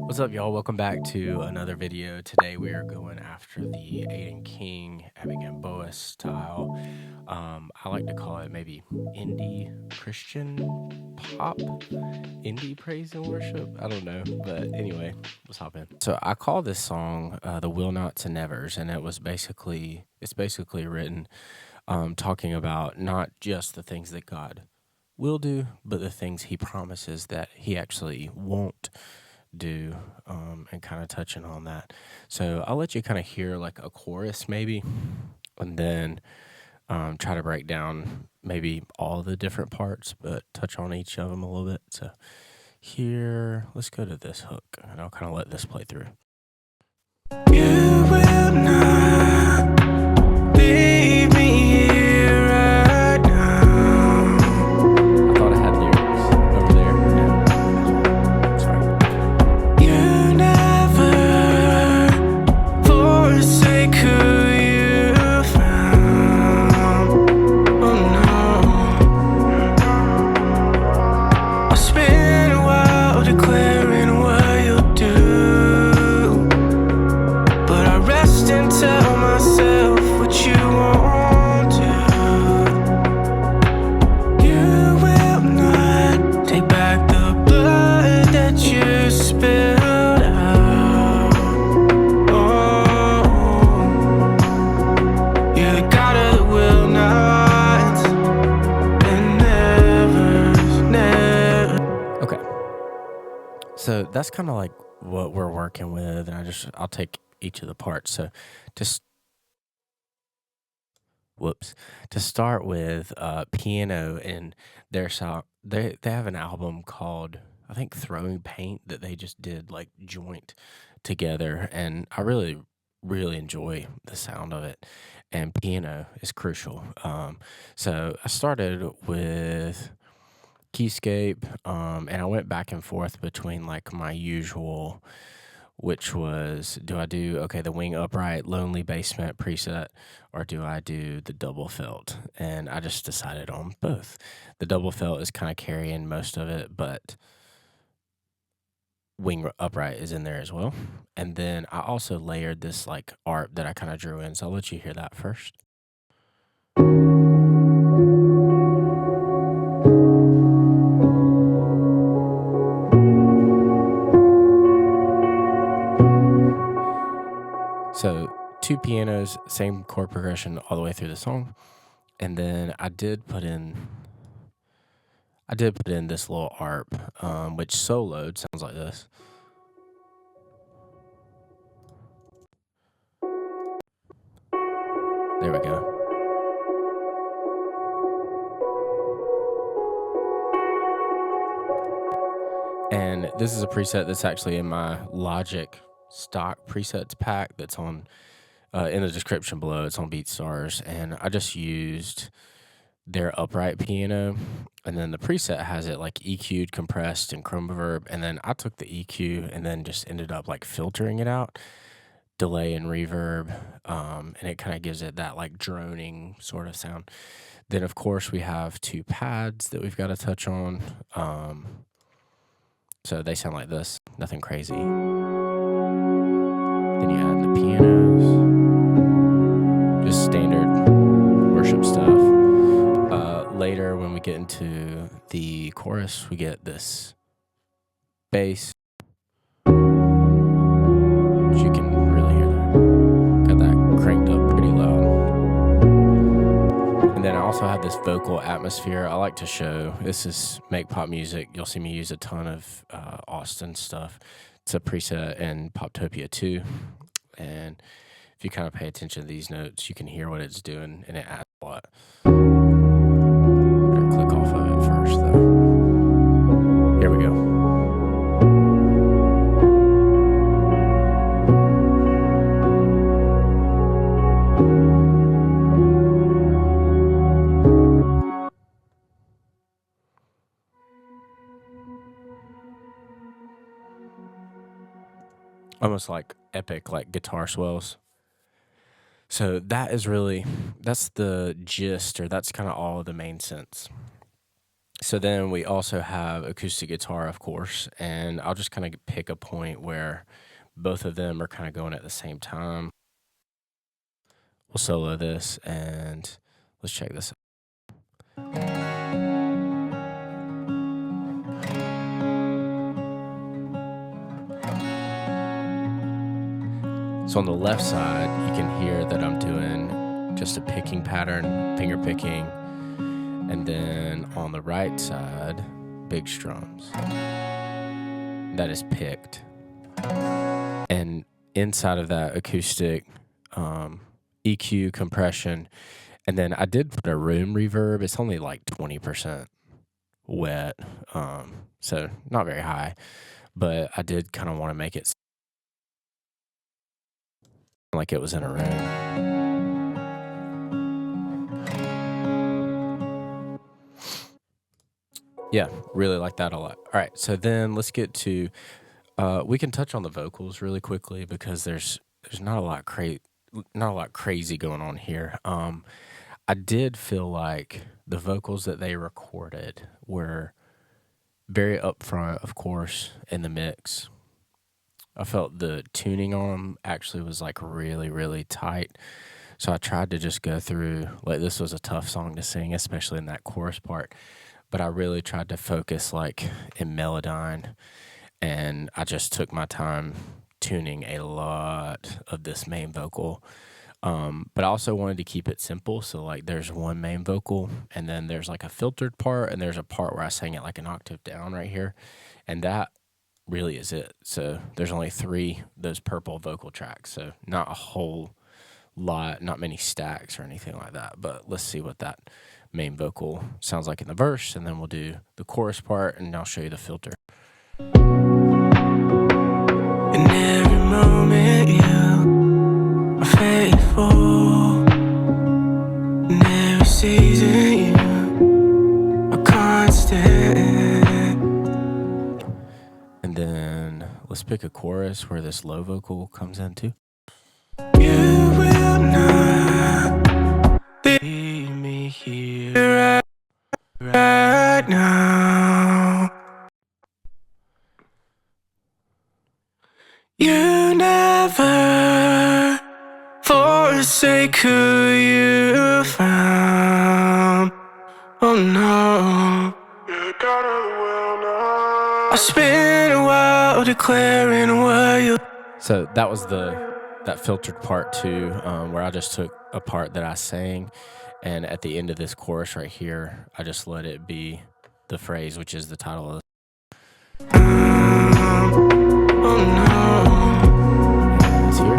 What's up, y'all? Welcome back to another video. Today we are going after the Aodhan King, Abbie Gamboa style. I like to call it maybe indie Christian pop, indie praise and worship. I don't know, but anyway, let's hop in. So I call this song the Will Nots and Nevers, and it's basically written talking about not just the things that God will do, but the things He promises that He actually won't do, and kind of touching on that. So I'll let you kind of hear like a chorus maybe, and then try to break down maybe all the different parts, but touch on each of them a little bit. So here, let's go to this hook, and I'll kind of let this play through. You will not leave me here right now. I thought I had lyrics over there. Yeah. Sorry. You never forsake who you found. Oh no. I spent a while declaring what you'll do, but I rest and tell myself what you won't do. You will not take back the blood that you spilled out. Oh, you're the God of the will nots and never. Okay, so that's kind of like what we're working with, and I'll take each of the parts. So just to start with piano and their song, they have an album called, I think, Throwing Paint, that they just did like joint together, and I really enjoy the sound of it, and piano is crucial. So I started with Keyscape, and I went back and forth between like my usual, which was, do I do, the wing upright, lonely basement preset, or do I do the double felt? And I just decided on both. The double felt is kind of carrying most of it, but wing upright is in there as well. And then I also layered this like art that I kind of drew in. So I'll let you hear that first. So 2 pianos, same chord progression all the way through the song. And then I did put in this little arp, which soloed sounds like this. There we go. And this is a preset that's actually in my Logic stock presets pack that's on in the description below. It's on BeatStars, and I just used their upright piano, and then the preset has it like EQ'd, compressed, and chrome reverb, and then I took the EQ and then just ended up like filtering it out, delay and reverb, and it kind of gives it that like droning sort of sound. Then of course we have 2 pads that we've got to touch on. So they sound like this, nothing crazy. Then you add the pianos, just standard worship stuff. Later, when we get into the chorus, we get this bass, which you can really hear there. Got that cranked up pretty loud. And then I also have this vocal atmosphere I like to show. This is Make Pop Music. You'll see me use a ton of Austin stuff. It's a preset in Poptopia 2. And if you kind of pay attention to these notes, you can hear what it's doing, and it adds a lot. I'm gonna click off of it first, though. Here we go. Almost like epic, like guitar swells. So that's the gist, or that's kind of all of the main synths. So then we also have acoustic guitar, of course, and I'll just kind of pick a point where both of them are kind of going at the same time. We'll solo this and let's check this out. So on the left side, you can hear that I'm doing just a picking pattern, finger picking. And then on the right side, big strums. That is picked. And inside of that acoustic, EQ, compression, and then I did put a room reverb. It's only like 20% wet, so not very high. But I did kind of want to make it like it was in a room. Yeah, really like that a lot. All right, so then let's get to, we can touch on the vocals really quickly because there's not a lot crazy going on here. I did feel like the vocals that they recorded were very upfront, of course, in the mix. I felt the tuning on them actually was like really, really tight. So I tried to just go through, like, this was a tough song to sing, especially in that chorus part. But I really tried to focus like in Melodyne, and I just took my time tuning a lot of this main vocal. But I also wanted to keep it simple. So like there's one main vocal and then there's like a filtered part and there's a part where I sang it like an octave down right here. And that really is it. So there's only 3, those purple vocal tracks. So not a whole lot, not many stacks or anything like that. But let's see what that main vocal sounds like in the verse. And then we'll do the chorus part and I'll show you the filter. In every moment you are faithful, in every season you are constant. And then let's pick a chorus where this low vocal comes into. You will not leave me here right now. You never forsake who you found. Oh no. I spent a while declaring what you. So that was that filtered part too, where I just took a part that I sang, and at the end of this chorus right here, I just let it be the phrase, which is the title of. Oh no. It's here.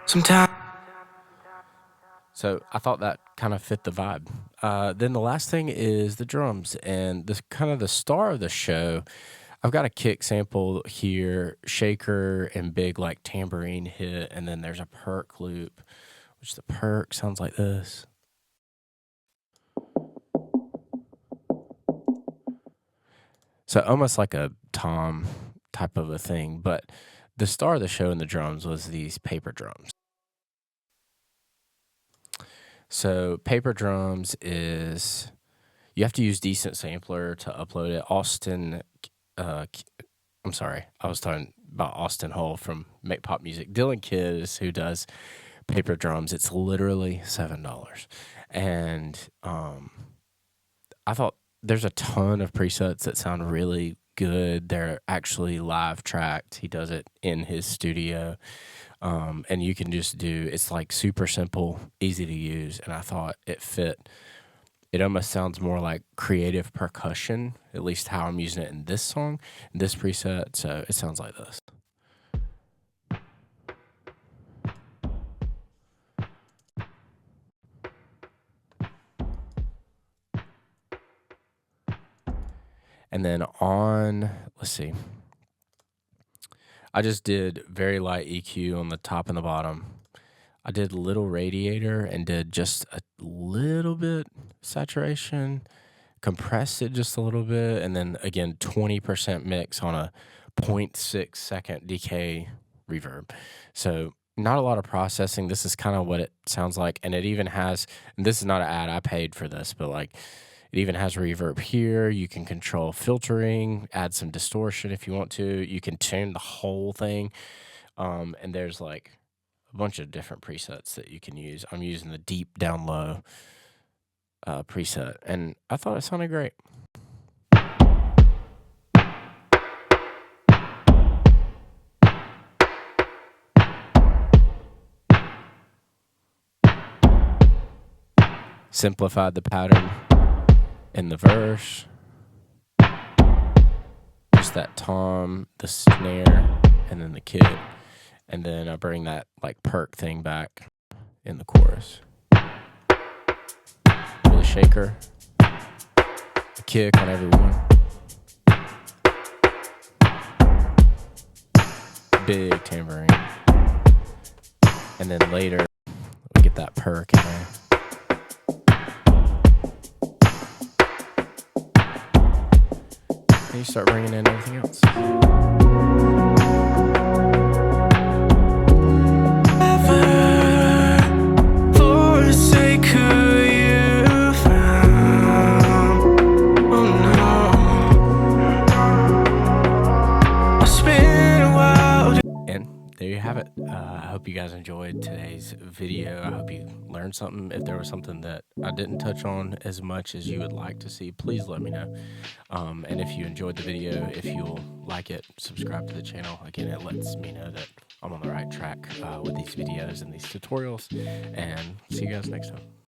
Sometimes. So I thought that kind of fit the vibe. Then the last thing is the drums, and this kind of the star of the show. I've got a kick sample here, shaker and big like tambourine hit, and then there's a perk loop, which the perk sounds like this. So almost like a tom type of a thing, but the star of the show in the drums was these paper drums. So paper drums is, you have to use Decent Sampler to upload it. I'm sorry, I was talking about Austin Hull from Make Pop Music. Dylan Kidd is who does paper drums. It's literally $7. And I thought there's a ton of presets that sound really good. They're actually live tracked. He does it in his studio. And you can just do, it's like super simple, easy to use. And I thought it fit. It almost sounds more like creative percussion, at least how I'm using it in this song, in this preset. So it sounds like this. And then on, let's see, I just did very light EQ on the top and the bottom. I did little radiator and did just a little bit saturation, compressed it just a little bit, and then again 20% mix on a 0.6 second decay reverb. So not a lot of processing. This is kind of what it sounds like, and it even has. And this is not an ad. I paid for this, but like, it even has reverb here. You can control filtering, add some distortion if you want to. You can tune the whole thing, and there's like a bunch of different presets that you can use. I'm using the deep down low preset, and I thought it sounded great. Simplified the pattern in the verse. Just that tom, the snare, and then the kick. And then I bring that like perk thing back in the chorus. With a shaker, a kick on every one. Big tambourine. And then later, we get that perk in there. And you start bringing in everything else. There you have it. I hope you guys enjoyed today's video. I hope you learned something. If there was something that I didn't touch on as much as you would like to see, please let me know. And if you enjoyed the video, if you'll like it, subscribe to the channel. Again, it lets me know that I'm on the right track with these videos and these tutorials. And see you guys next time.